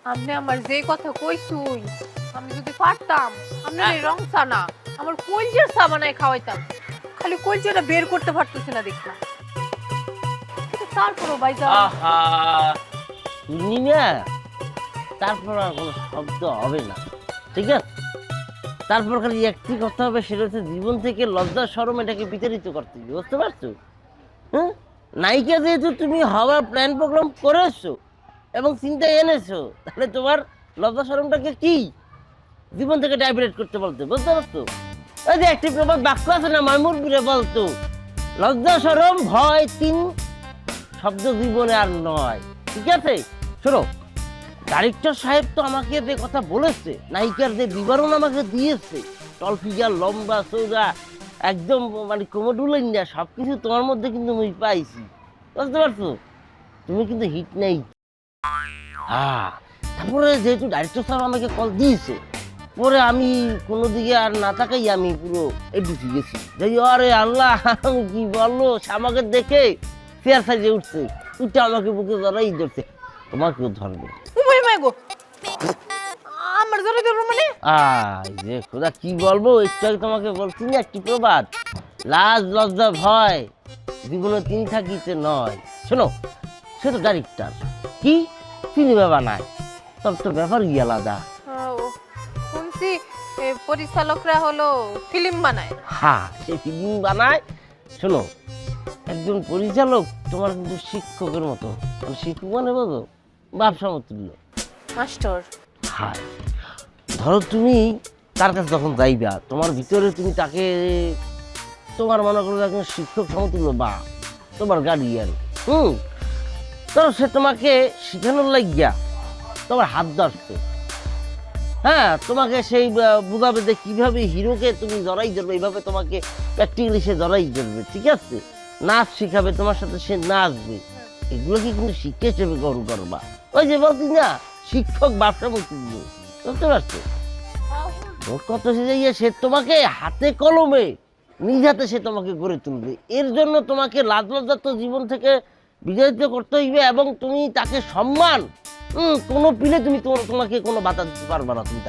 আপনি আমার যে কথা কইছুই, আমি যদি পারতাম আপনি এই রং চা না আমার কলজের চা বানায় খাওয়াইতাম। খালি কলজেটা বের করতে পারতেছি না দেখলাম। কিন্তু তারপরও ভাইজান আহা শুনি না, তারপর আর কোনো শব্দ হবে না, ঠিক আছে? তারপর খালি একটি কথা হবে, সেটা হচ্ছে জীবন থেকে লজ্জা শরম এটাকে বিতাড়িত করতে হবে, বুঝতে পারছো? হ্যাঁ, নায়িকা যেহেতু তুমি হওয়ার প্ল্যান প্রোগ্রাম করেছো এবং চিন্তায় এনেছো, তাহলে তোমার লজ্জা শরমটাকে কি জীবন থেকে ডাইভার্ট করতে বলতে, বুঝতে পারছো? ওই যে একটি প্রবাদ বাক্য আছে না, মাইমুরবিরে বলতো, লজ্জা শরম ভয় তিন শব্দ জীবনে আর নয়, ঠিক আছে? শোনো, ডাইরেক্টর সাহেব তো আমাকে যে কথা বলেছে, নায়িকার যে বিবরণ আমাকে দিয়েছে, টল ফিগার, লম্বা চৌড়া, একদম মানে কোমোডুল ইন্ডিয়া, সবকিছু তোমার মধ্যে কিন্তু আমি পাইছি, বুঝতে পারছো? তুমি কিন্তু হিট নেই। হ্যাঁ, তারপরে যেহেতু ডাইরেক্টর সাহেব আমাকে কল দিয়েছে, পরে আমি কোনো দিকে আর না তাকাই আমি পুরো এডুসি গেছি, যাই আরে আল্লাহ কি বললো, সে আমাকে দেখে ফেয়ার সাইজে উঠছে, উঠে আমাকে বুকে ধরাই ধরছে, তোমাকেও ধরবে। উমাই মাই গো, আমার জন্য ধরো মানে যে খোদা কি বলবো, একটু আগে তোমাকে বলছি না একটি প্রবাদ, লাজ লজ্জা ভয় জীবনে তিন থাকিতে নয়। শোনো, সে তো ডাইরেক্টর, কি সিনেমা বানায়, সব তো ব্যাপার গিয়ে আলাদা। ও, শুনছি পরিচালকরা হলো ফিল্ম বানায়। হ্যাঁ, সে ফিল্ম বানায়। শোনো, একজন পরিচালক তোমার কিন্তু শিক্ষকের মতো, মানে শিক্ষক মানে বোঝো, ব্যবসা তুল্য। মাস্টার। হ্যাঁ, ধরো তুমি তার কাছে যখন যাইবা, তোমার ভিতরে তুমি তাকে, তোমার মনে করো একজন শিক্ষক সমতুল্য বা তোমার গার্ডিয়ান, ধরো সে তোমাকে শিখানোর লাগিয়া তোমার হাত ধরছে, হ্যাঁ, তোমাকে সেই বুঝাবে যে কিভাবে হিরোকে তুমি জড়াই ধরবে, এইভাবে তোমাকে প্র্যাকটিক্যালি সে জড়াই ধরবে, ঠিক আছে? নাচ শিখাবে তোমার সাথে, সে নাচবে, এগুলোকে কিন্তু শিক্ষা হিসেবে গ্রহণ করবা। ওই যে বলছি না, শিক্ষক ব্যবসা তুল্য, বুঝতে পারছো? ওর কত সে তোমাকে হাতে কলমে নিজ হাতে সে তোমাকে গড়ে তুলবে, এর জন্য তোমাকে লাজ লজ্জা তো জীবন থেকে বিজয়িত করতে হইবে, এবং তুমি তাকে সম্মান কোনো পিলে তুমি তোমাকে কোনো বাধা দিতে পারবে না, তুমি তাকে